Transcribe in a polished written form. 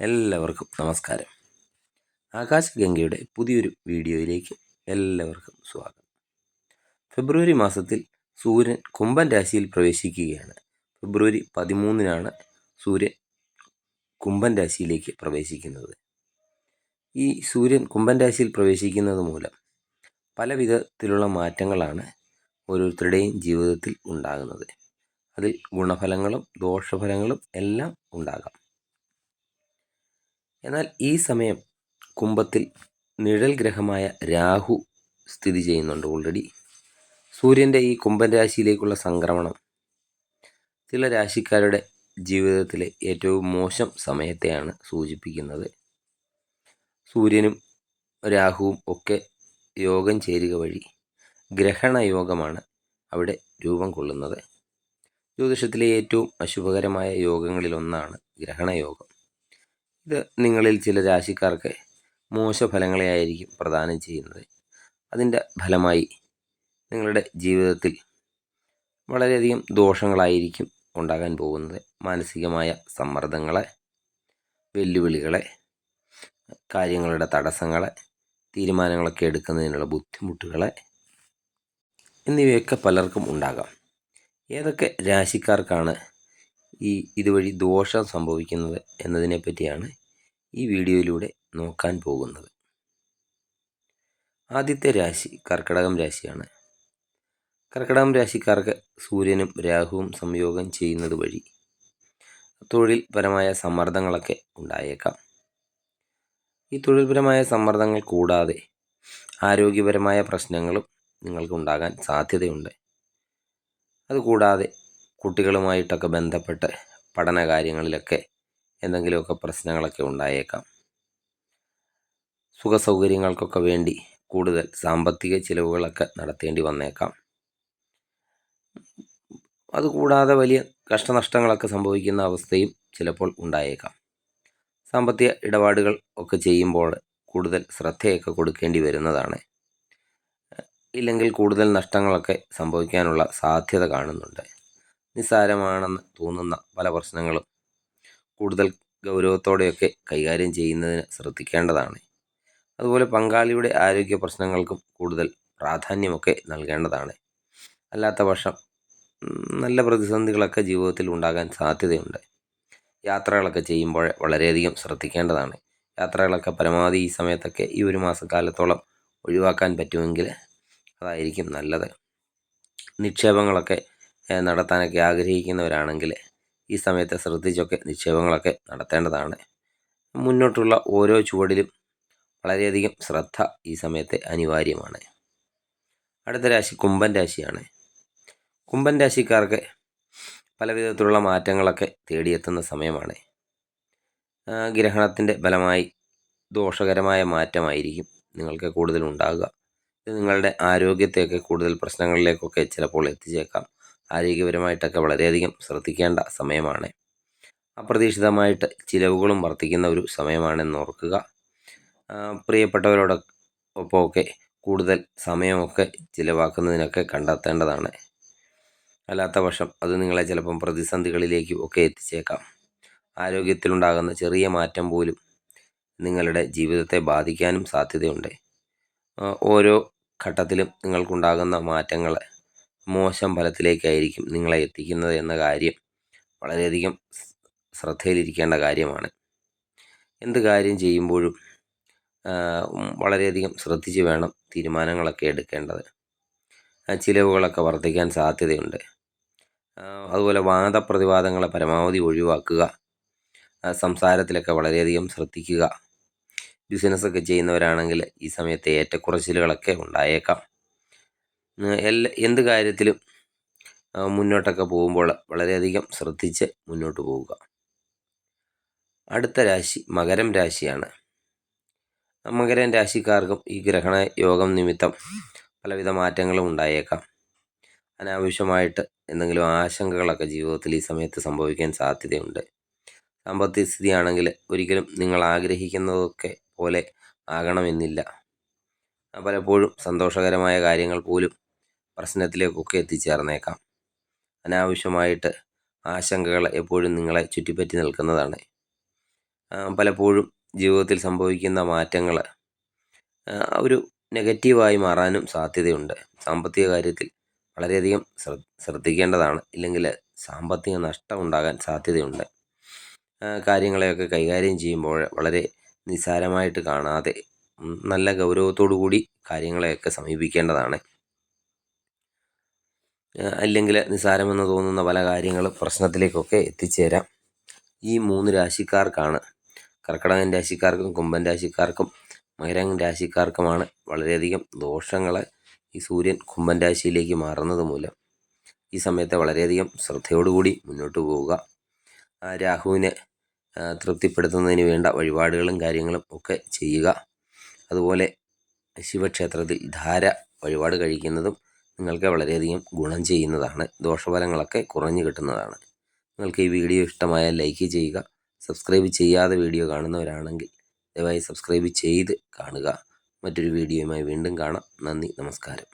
എല്ലാവർക്കും നമസ്കാരം. ആകാശഗംഗയുടെ പുതിയൊരു വീഡിയോയിലേക്ക് എല്ലാവർക്കും സ്വാഗതം. ഫെബ്രുവരി മാസത്തിൽ സൂര്യൻ കുംഭൻ രാശിയിൽ പ്രവേശിക്കുകയാണ്. ഫെബ്രുവരി 13 സൂര്യൻ കുംഭൻ രാശിയിലേക്ക് പ്രവേശിക്കുന്നത്. ഈ സൂര്യൻ കുംഭൻ രാശിയിൽ പ്രവേശിക്കുന്നത് മൂലം പല വിധത്തിലുള്ള മാറ്റങ്ങളാണ് ഓരോരുത്തരുടെയും ജീവിതത്തിൽ ഉണ്ടാകുന്നത്. അതിൽ ഗുണഫലങ്ങളും ദോഷഫലങ്ങളും എല്ലാം ഉണ്ടാകാം. എന്നാൽ ഈ സമയം കുംഭത്തിൽ നിഴൽ ഗ്രഹമായ രാഹു സ്ഥിതി ചെയ്യുന്നുണ്ട്. ഓൾറെഡി സൂര്യൻ്റെ ഈ കുംഭൻ രാശിയിലേക്കുള്ള സംക്രമണം ചില രാശിക്കാരുടെ ജീവിതത്തിലെ ഏറ്റവും മോശം സമയത്തെയാണ് സൂചിപ്പിക്കുന്നത്. സൂര്യനും രാഹുവും ഒക്കെ യോഗം ചേരുക വഴി ഗ്രഹണ യോഗമാണ് അവിടെ രൂപം കൊള്ളുന്നത്. ജ്യോതിഷത്തിലെ ഏറ്റവും അശുഭകരമായ യോഗങ്ങളിലൊന്നാണ് ഗ്രഹണയോഗം. ഇത് നിങ്ങളിൽ ചില രാശിക്കാർക്ക് മോശഫലങ്ങളെ ആയിരിക്കും പ്രദാനം ചെയ്യുന്നത്. അതിൻ്റെ ഫലമായി നിങ്ങളുടെ ജീവിതത്തിൽ വളരെയധികം ദോഷങ്ങളായിരിക്കും ഉണ്ടാകാൻ പോകുന്നത്. മാനസികമായ സമ്മർദ്ദങ്ങളെ, വെല്ലുവിളികളെ, കാര്യങ്ങളുടെ തടസ്സങ്ങളെ, തീരുമാനങ്ങളൊക്കെ എടുക്കുന്നതിനുള്ള ബുദ്ധിമുട്ടുകളെ എന്നിവയൊക്കെ പലർക്കും ഉണ്ടാകാം. ഏതൊക്കെ രാശിക്കാർക്കാണ് ഇതുവഴി ദോഷം സംഭവിക്കുന്നത് എന്നതിനെ പറ്റിയാണ് ഈ വീഡിയോയിലൂടെ നോക്കാൻ പോകുന്നത്. ആദ്യത്തെ രാശി കർക്കിടകം രാശിയാണ്. കർക്കിടകം രാശിക്കാർക്ക് സൂര്യനും രാഹുവും സംയോഗം ചെയ്യുന്നത് വഴി തൊഴിൽപരമായ സമ്മർദ്ദങ്ങളൊക്കെ ഉണ്ടായേക്കാം. ഈ തൊഴിൽപരമായ സമ്മർദ്ദങ്ങൾ കൂടാതെ ആരോഗ്യപരമായ പ്രശ്നങ്ങളും നിങ്ങൾക്ക് ഉണ്ടാകാൻ സാധ്യതയുണ്ട്. അതുകൂടാതെ കുട്ടികളുമായിട്ടൊക്കെ ബന്ധപ്പെട്ട് പഠന കാര്യങ്ങളിലൊക്കെ എന്തെങ്കിലുമൊക്കെ പ്രശ്നങ്ങളൊക്കെ ഉണ്ടായേക്കാം. സുഖസൗകര്യങ്ങൾക്കൊക്കെ വേണ്ടി കൂടുതൽ സാമ്പത്തിക ചിലവുകളൊക്കെ നടത്തേണ്ടി വന്നേക്കാം. അതുകൂടാതെ വലിയ കഷ്ടനഷ്ടങ്ങളൊക്കെ സംഭവിക്കുന്ന അവസ്ഥയും ചിലപ്പോൾ ഉണ്ടായേക്കാം. സാമ്പത്തിക ഇടപാടുകൾ ഒക്കെ ചെയ്യുമ്പോൾ കൂടുതൽ ശ്രദ്ധയൊക്കെ കൊടുക്കേണ്ടി വരുന്നതാണ്. ഇല്ലെങ്കിൽ കൂടുതൽ നഷ്ടങ്ങളൊക്കെ സംഭവിക്കാനുള്ള സാധ്യത കാണുന്നുണ്ട്. നിസ്സാരമാണെന്ന് തോന്നുന്ന പല പ്രശ്നങ്ങളും കൂടുതൽ ഗൗരവത്തോടെയൊക്കെ കൈകാര്യം ചെയ്യുന്നതിന് ശ്രദ്ധിക്കേണ്ടതാണ്. അതുപോലെ പങ്കാളിയുടെ ആരോഗ്യ പ്രശ്നങ്ങൾക്കും കൂടുതൽ പ്രാധാന്യമൊക്കെ നൽകേണ്ടതാണ്. അല്ലാത്ത പക്ഷം നല്ല പ്രതിസന്ധികളൊക്കെ ജീവിതത്തിൽ ഉണ്ടാകാൻ സാധ്യതയുണ്ട്. യാത്രകളൊക്കെ ചെയ്യുമ്പോൾ വളരെയധികം ശ്രദ്ധിക്കേണ്ടതാണ്. യാത്രകളൊക്കെ പരമാവധി ഈ സമയത്തൊക്കെ ഈ ഒരു മാസക്കാലത്തോളം ഒഴിവാക്കാൻ പറ്റുമെങ്കിൽ അതായിരിക്കും നല്ലത്. നിക്ഷേപങ്ങളൊക്കെ നടത്താനൊക്കെ ആഗ്രഹിക്കുന്നവരാണെങ്കിൽ ഈ സമയത്ത് ശ്രദ്ധിച്ചൊക്കെ നിക്ഷേപങ്ങളൊക്കെ നടത്തേണ്ടതാണ്. മുന്നോട്ടുള്ള ഓരോ ചുവടിലും വളരെയധികം ശ്രദ്ധ ഈ സമയത്ത് അനിവാര്യമാണ്. അടുത്ത രാശി കുംഭൻ രാശിയാണ്. കുംഭൻ രാശിക്കാർക്ക് പല വിധത്തിലുള്ള മാറ്റങ്ങളൊക്കെ തേടിയെത്തുന്ന സമയമാണ്. ഗ്രഹണത്തിൻ്റെ ഫലമായി ദോഷകരമായ മാറ്റമായിരിക്കും നിങ്ങൾക്ക് കൂടുതൽ ഉണ്ടാകുക. ഇത് നിങ്ങളുടെ ആരോഗ്യത്തെയൊക്കെ കൂടുതൽ പ്രശ്നങ്ങളിലേക്കൊക്കെ ചിലപ്പോൾ എത്തിച്ചേക്കാം. ആരോഗ്യപരമായിട്ടൊക്കെ വളരെയധികം ശ്രദ്ധിക്കേണ്ട സമയമാണ്. അപ്രതീക്ഷിതമായിട്ട് ചിലവുകളും വർദ്ധിക്കുന്ന ഒരു സമയമാണെന്ന് ഓർക്കുക. പ്രിയപ്പെട്ടവരോടൊപ്പമൊക്കെ കൂടുതൽ സമയമൊക്കെ ചിലവാക്കുന്നതിനൊക്കെ കണ്ടെത്തേണ്ടതാണ്. അല്ലാത്ത പക്ഷം അത് നിങ്ങളെ ചിലപ്പം പ്രതിസന്ധികളിലേക്കും ഒക്കെ എത്തിച്ചേക്കാം. ആരോഗ്യത്തിലുണ്ടാകുന്ന ചെറിയ മാറ്റം പോലും നിങ്ങളുടെ ജീവിതത്തെ ബാധിക്കാനും സാധ്യതയുണ്ട്. ഓരോ ഘട്ടത്തിലും നിങ്ങൾക്കുണ്ടാകുന്ന മാറ്റങ്ങൾ മോശം ഫലത്തിലേക്കായിരിക്കും നിങ്ങളെ എത്തിക്കുന്നത് എന്ന കാര്യം വളരെയധികം ശ്രദ്ധയിലിരിക്കേണ്ട കാര്യമാണ്. എന്ത് കാര്യം ചെയ്യുമ്പോഴും വളരെയധികം ശ്രദ്ധിച്ച് വേണം തീരുമാനങ്ങളൊക്കെ എടുക്കേണ്ടത്. ചിലവുകളൊക്കെ വർദ്ധിക്കാൻ സാധ്യതയുണ്ട്. അതുപോലെ വാദപ്രതിവാദങ്ങളെ പരമാവധി ഒഴിവാക്കുക. സംസാരത്തിലൊക്കെ വളരെയധികം ശ്രദ്ധിക്കുക. ബിസിനസ്സൊക്കെ ചെയ്യുന്നവരാണെങ്കിൽ ഈ സമയത്ത് ഏറ്റക്കുറച്ചിലുകളൊക്കെ ഉണ്ടായേക്കാം. എന്ത് കാര്യത്തിലും മുന്നോട്ടൊക്കെ പോകുമ്പോൾ വളരെയധികം ശ്രദ്ധിച്ച് മുന്നോട്ട് പോവുക. അടുത്ത രാശി മകരം രാശിയാണ്. മകരം രാശിക്കാർക്കും ഈ ഗ്രഹണ യോഗം നിമിത്തം പലവിധ മാറ്റങ്ങളും ഉണ്ടായേക്കാം. അനാവശ്യമായിട്ട് എന്തെങ്കിലും ആശങ്കകളൊക്കെ ജീവിതത്തിൽ ഈ സമയത്ത് സംഭവിക്കാൻ സാധ്യതയുണ്ട്. സാമ്പത്തിക സ്ഥിതിയാണെങ്കിൽ ഒരിക്കലും നിങ്ങൾ ആഗ്രഹിക്കുന്നതൊക്കെ പോലെ ആകണമെന്നില്ല. പലപ്പോഴും സന്തോഷകരമായ കാര്യങ്ങൾ പോലും പ്രശ്നത്തിലേക്കൊക്കെ എത്തിച്ചേർന്നേക്കാം. അനാവശ്യമായിട്ട് ആശങ്കകൾ എപ്പോഴും നിങ്ങളെ ചുറ്റിപ്പറ്റി നിൽക്കുന്നതാണ്. പലപ്പോഴും ജീവിതത്തിൽ സംഭവിക്കുന്ന മാറ്റങ്ങൾ ഒരു നെഗറ്റീവായി മാറാനും സാധ്യതയുണ്ട്. സാമ്പത്തിക കാര്യത്തിൽ വളരെയധികം ശ്രദ്ധിക്കേണ്ടതാണ്. ഇല്ലെങ്കിൽ സാമ്പത്തിക നഷ്ടം ഉണ്ടാകാൻ സാധ്യതയുണ്ട്. കാര്യങ്ങളെയൊക്കെ കൈകാര്യം ചെയ്യുമ്പോൾ വളരെ നിസ്സാരമായിട്ട് കാണാതെ നല്ല ഗൗരവത്തോടു കൂടി കാര്യങ്ങളെയൊക്കെ സമീപിക്കേണ്ടതാണ്. അല്ലെങ്കിൽ നിസ്സാരമെന്ന് തോന്നുന്ന പല കാര്യങ്ങളും പ്രശ്നത്തിലേക്കൊക്കെ എത്തിച്ചേരാം. ഈ 3 രാശിക്കാർക്കാണ്, കർക്കിടകൻ രാശിക്കാർക്കും കുംഭൻ രാശിക്കാർക്കും മകരം രാശിക്കാർക്കുമാണ് വളരെയധികം ദോഷങ്ങൾ ഈ സൂര്യൻ കുംഭൻ രാശിയിലേക്ക് മാറുന്നത് മൂലം. ഈ സമയത്ത് വളരെയധികം ശ്രദ്ധയോടുകൂടി മുന്നോട്ട് പോവുക. രാഹുവിനെ തൃപ്തിപ്പെടുത്തുന്നതിന് വേണ്ട വഴിപാടുകളും കാര്യങ്ങളും ഒക്കെ ചെയ്യുക. അതുപോലെ ശിവക്ഷേത്രത്തിൽ ധാര വഴിപാട് കഴിക്കുന്നതും നിങ്ങൾക്ക് വളരെയധികം ഗുണം ചെയ്യുന്നതാണ്. ദോഷഫലങ്ങളൊക്കെ കുറഞ്ഞു കിട്ടുന്നതാണ്. നിങ്ങൾക്ക് ഈ വീഡിയോ ഇഷ്ടമായാൽ ലൈക്ക് ചെയ്യുക. സബ്സ്ക്രൈബ് ചെയ്യാതെ വീഡിയോ കാണുന്നവരാണെങ്കിൽ ദയവായി സബ്സ്ക്രൈബ് ചെയ്ത് കാണുക. മറ്റൊരു വീഡിയോയുമായി വീണ്ടും കാണാം. നന്ദി, നമസ്കാരം.